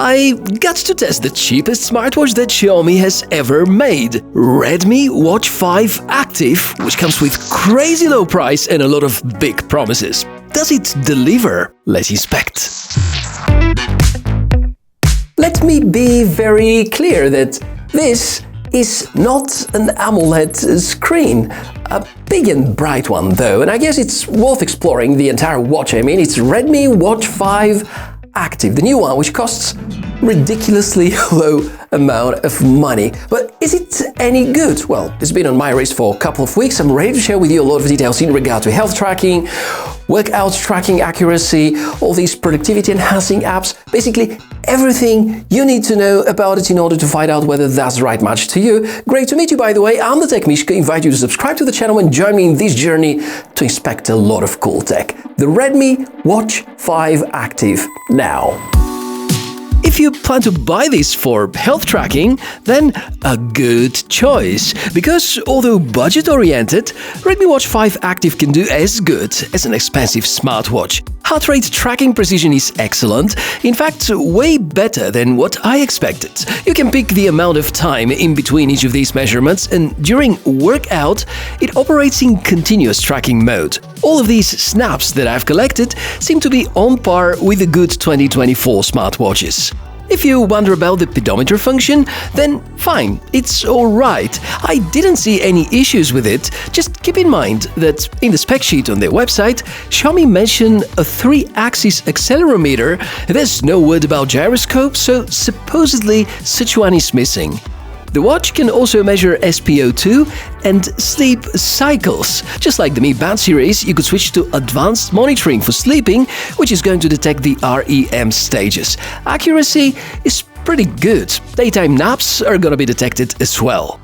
I got to test the cheapest smartwatch that Xiaomi has ever made, Redmi Watch 5 Active, which comes with crazy low price and a lot of big promises. Does it deliver? Let's inspect. Let me be very clear that this is not an AMOLED screen. A big and bright one though, and I guess it's worth exploring the entire watch. I mean, it's Redmi Watch 5 Active, the new one, which costs ridiculously low amount of money. But is it any good? Well, it's been on my wrist for a couple of weeks. I'm ready to share with you a lot of details in regard to health tracking, workout tracking accuracy, all these productivity enhancing apps, basically everything you need to know about it in order to find out whether that's the right match to you. Great to meet you, by the way. I'm the TechMishka. I invite you to subscribe to the channel and join me in this journey to inspect a lot of cool tech. The Redmi Watch 5 Active now. If you plan to buy this for health tracking, then a good choice. Because although budget-oriented, Redmi Watch 5 Active can do as good as an expensive smartwatch. Heart rate tracking precision is excellent, in fact, way better than what I expected. You can pick the amount of time in between each of these measurements, and during workout, it operates in continuous tracking mode. All of these snaps that I've collected seem to be on par with the good 2024 smartwatches. If you wonder about the pedometer function, then fine, it's alright. I didn't see any issues with it. Just keep in mind that in the spec sheet on their website, Xiaomi mentioned a 3-axis accelerometer. There's no word about gyroscope, so supposedly such one is missing. The watch can also measure SpO2 and sleep cycles. Just like the Mi Band series, you could switch to advanced monitoring for sleeping, which is going to detect the REM stages. Accuracy is pretty good. Daytime naps are gonna be detected as well.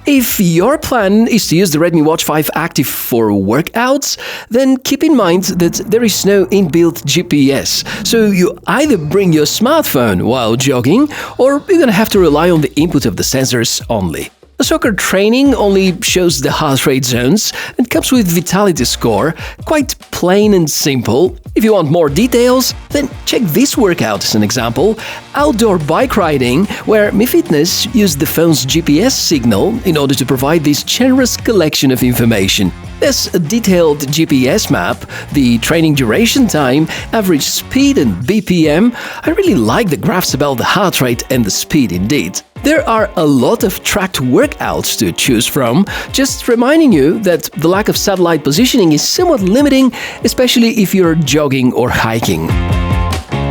If your plan is to use the Redmi Watch 5 Active for workouts, then keep in mind that there is no inbuilt GPS, so you either bring your smartphone while jogging, or you're gonna have to rely on the input of the sensors only. The soccer training only shows the heart rate zones and comes with vitality score, quite plain and simple. If you want more details, then check this workout as an example. Outdoor bike riding, where Mi Fitness used the phone's GPS signal in order to provide this generous collection of information. There's a detailed GPS map, the training duration time, average speed and BPM. I really like the graphs about the heart rate and the speed indeed. There are a lot of tracked workouts to choose from, just reminding you that the lack of satellite positioning is somewhat limiting, especially if you're jogging or hiking.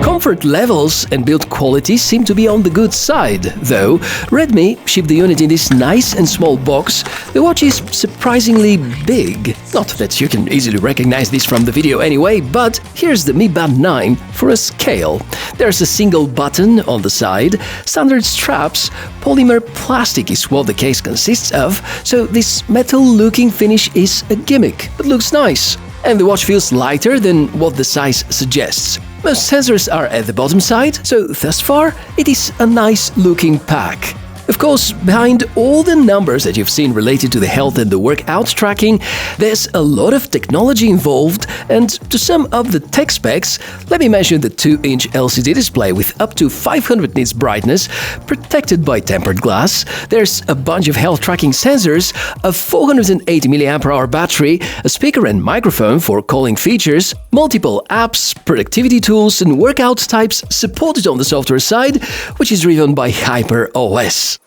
Comfort levels and build quality seem to be on the good side, though. Redmi shipped the unit in this nice and small box. The watch is surprisingly big. Not that you can easily recognize this from the video anyway, but here's the Mi Band 9 for a scale. There's a single button on the side, standard straps, polymer plastic is what the case consists of, so this metal-looking finish is a gimmick, but looks nice. And the watch feels lighter than what the size suggests. Most sensors are at the bottom side, so thus far it is a nice-looking pack. Of course, behind all the numbers that you've seen related to the health and the workout tracking, there's a lot of technology involved, and to sum up the tech specs, let me mention the 2-inch LCD display with up to 500 nits brightness, protected by tempered glass. There's a bunch of health tracking sensors, a 480 mAh battery, a speaker and microphone for calling features, multiple apps, productivity tools, and workout types supported on the software side, which is driven by HyperOS.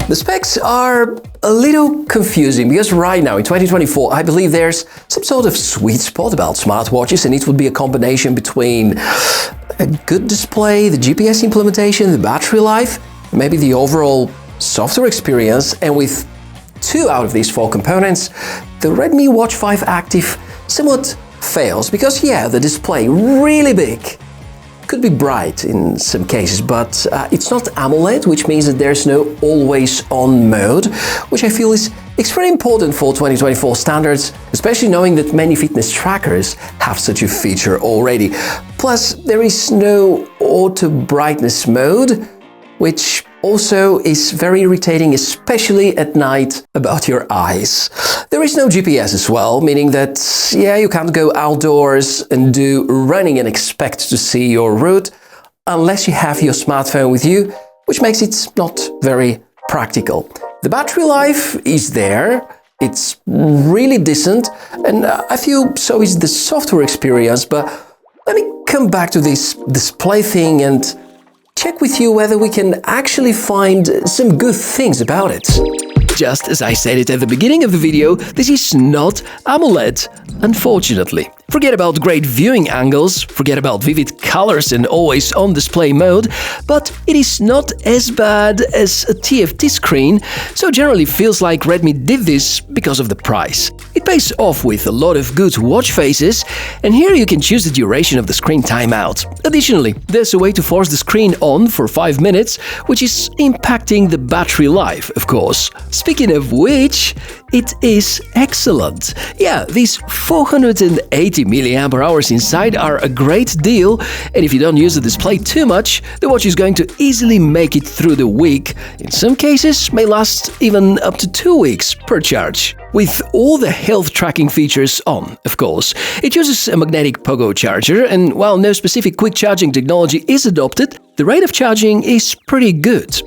The specs are a little confusing because right now in 2024 I believe there's some sort of sweet spot about smartwatches, and it would be a combination between a good display, the GPS implementation, the battery life, maybe the overall software experience, and with 2 out of these 4 components, the Redmi Watch 5 Active somewhat fails because yeah, the display really big. Could be bright in some cases, but it's not AMOLED, which means that there's no always-on mode, which I feel is very important for 2024 standards, especially knowing that many fitness trackers have such a feature already. Plus, there is no auto brightness mode, which also is very irritating, especially at night, about your eyes. There is no GPS as well, meaning that, yeah, you can't go outdoors and do running and expect to see your route unless you have your smartphone with you, which makes it not very practical. The battery life is there, it's really decent, and I feel so is the software experience, but let me come back to this display thing and check with you whether we can actually find some good things about it. Just as I said it at the beginning of the video, this is not AMOLED, unfortunately. Forget about great viewing angles, forget about vivid colors and always on display mode, but it is not as bad as a TFT screen, so generally feels like Redmi did this because of the price. It pays off with a lot of good watch faces, and here you can choose the duration of the screen timeout. Additionally, there's a way to force the screen on for 5 minutes, which is impacting the battery life, of course. Speaking of which, it is excellent. Yeah, these 480 mAh inside are a great deal, and if you don't use the display too much, the watch is going to easily make it through the week. In some cases, may last even up to 2 weeks per charge. With all the health tracking features on, of course. It uses a magnetic pogo charger, and while no specific quick charging technology is adopted, the rate of charging is pretty good.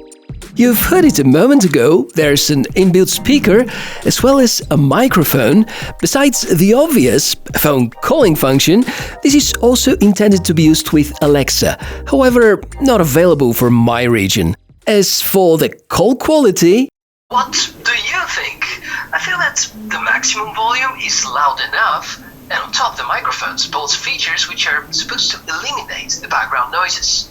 You've heard it a moment ago, there's an inbuilt speaker as well as a microphone. Besides the obvious phone calling function, this is also intended to be used with Alexa, however, not available for my region. As for the call quality… What do you think? I feel that the maximum volume is loud enough, and on top the microphone supports features which are supposed to eliminate the background noises.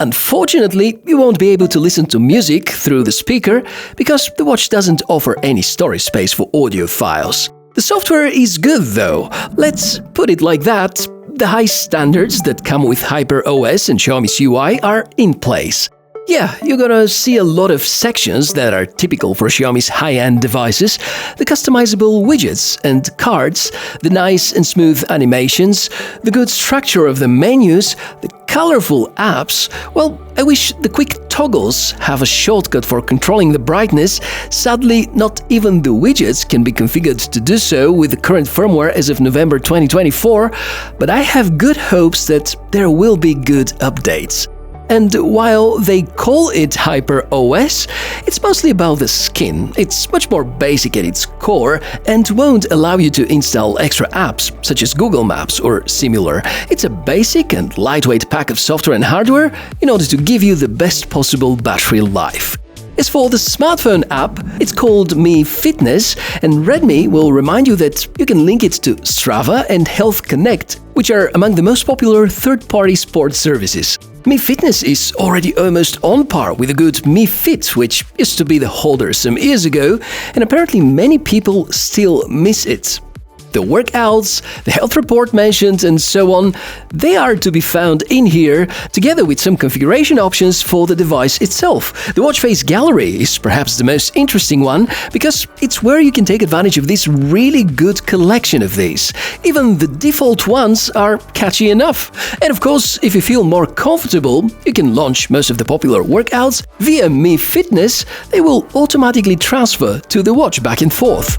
Unfortunately, you won't be able to listen to music through the speaker because the watch doesn't offer any storage space for audio files. The software is good though, let's put it like that. The high standards that come with HyperOS and Xiaomi's UI are in place. Yeah, you're gonna see a lot of sections that are typical for Xiaomi's high-end devices, the customizable widgets and cards, the nice and smooth animations, the good structure of the menus, the colorful apps. Well, I wish the quick toggles have a shortcut for controlling the brightness. Sadly, not even the widgets can be configured to do so with the current firmware as of November 2024, but I have good hopes that there will be good updates. And while they call it HyperOS, it's mostly about the skin. It's much more basic at its core and won't allow you to install extra apps, such as Google Maps or similar. It's a basic and lightweight pack of software and hardware in order to give you the best possible battery life. As for the smartphone app, it's called Mi Fitness, and Redmi will remind you that you can link it to Strava and Health Connect, which are among the most popular third-party sports services. Mi Fitness is already almost on par with the good Mi Fit, which used to be the holder some years ago, and apparently many people still miss it. The workouts, the health report mentioned, and so on, they are to be found in here, together with some configuration options for the device itself. The watch face gallery is perhaps the most interesting one, because it's where you can take advantage of this really good collection of these. Even the default ones are catchy enough. And of course, if you feel more comfortable, you can launch most of the popular workouts via Mi Fitness. They will automatically transfer to the watch back and forth.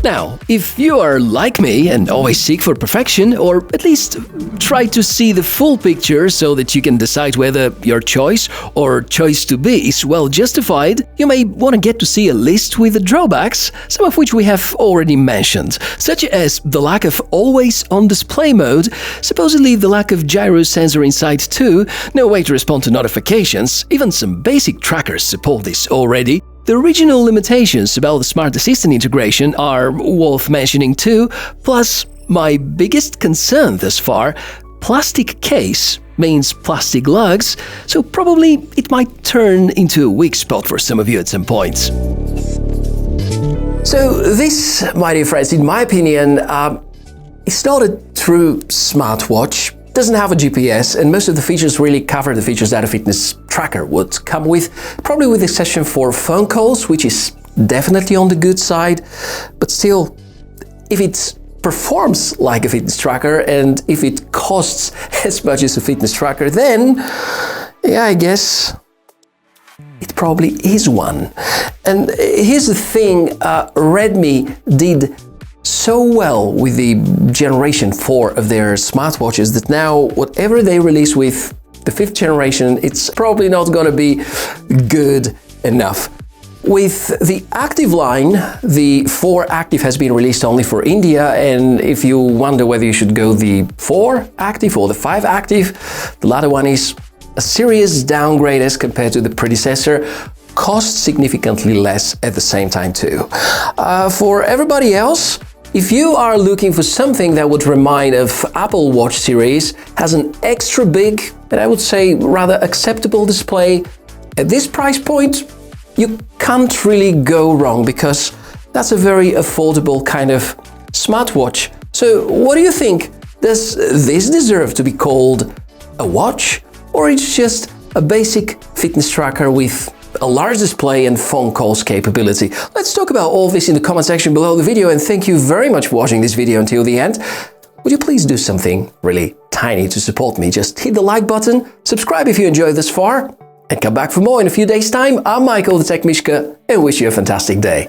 Now, if you are like me and always seek for perfection, or at least try to see the full picture so that you can decide whether your choice or choice to be is well justified, you may want to get to see a list with the drawbacks, some of which we have already mentioned, such as the lack of always on display mode, supposedly the lack of gyro sensor inside too, no way to respond to notifications, even some basic trackers support this already. The original limitations about the Smart Assistant integration are worth mentioning too, plus my biggest concern thus far, plastic case means plastic lugs, so probably it might turn into a weak spot for some of you at some point. So this, my dear friends, in my opinion, is not a true smartwatch. Doesn't have a GPS, and most of the features really cover the features that a fitness tracker would come with, probably with exception for phone calls, which is definitely on the good side, but still, if it performs like a fitness tracker and if it costs as much as a fitness tracker, then yeah, I guess it probably is one. And here's the thing, Redmi did so well with the generation 4 of their smartwatches that now whatever they release with the 5th generation, it's probably not going to be good enough. With the Active line, the 4 Active has been released only for India, and if you wonder whether you should go the 4 Active or the 5 Active, the latter one is a serious downgrade as compared to the predecessor, costs significantly less at the same time too. For everybody else, if you are looking for something that would remind of Apple Watch series, has an extra big, and I would say rather acceptable display, at this price point, you can't really go wrong because that's a very affordable kind of smartwatch. So what do you think? Does this deserve to be called a watch? Or it's just a basic fitness tracker with a large display and phone calls capability? Let's talk about all this in the comment section below the video, and thank you very much for watching this video until the end. Would you please do something really tiny to support me? Just hit the like button, subscribe if you enjoyed this far, and come back for more in a few days' time. I'm Michael, the TechMishka, and wish you a fantastic day.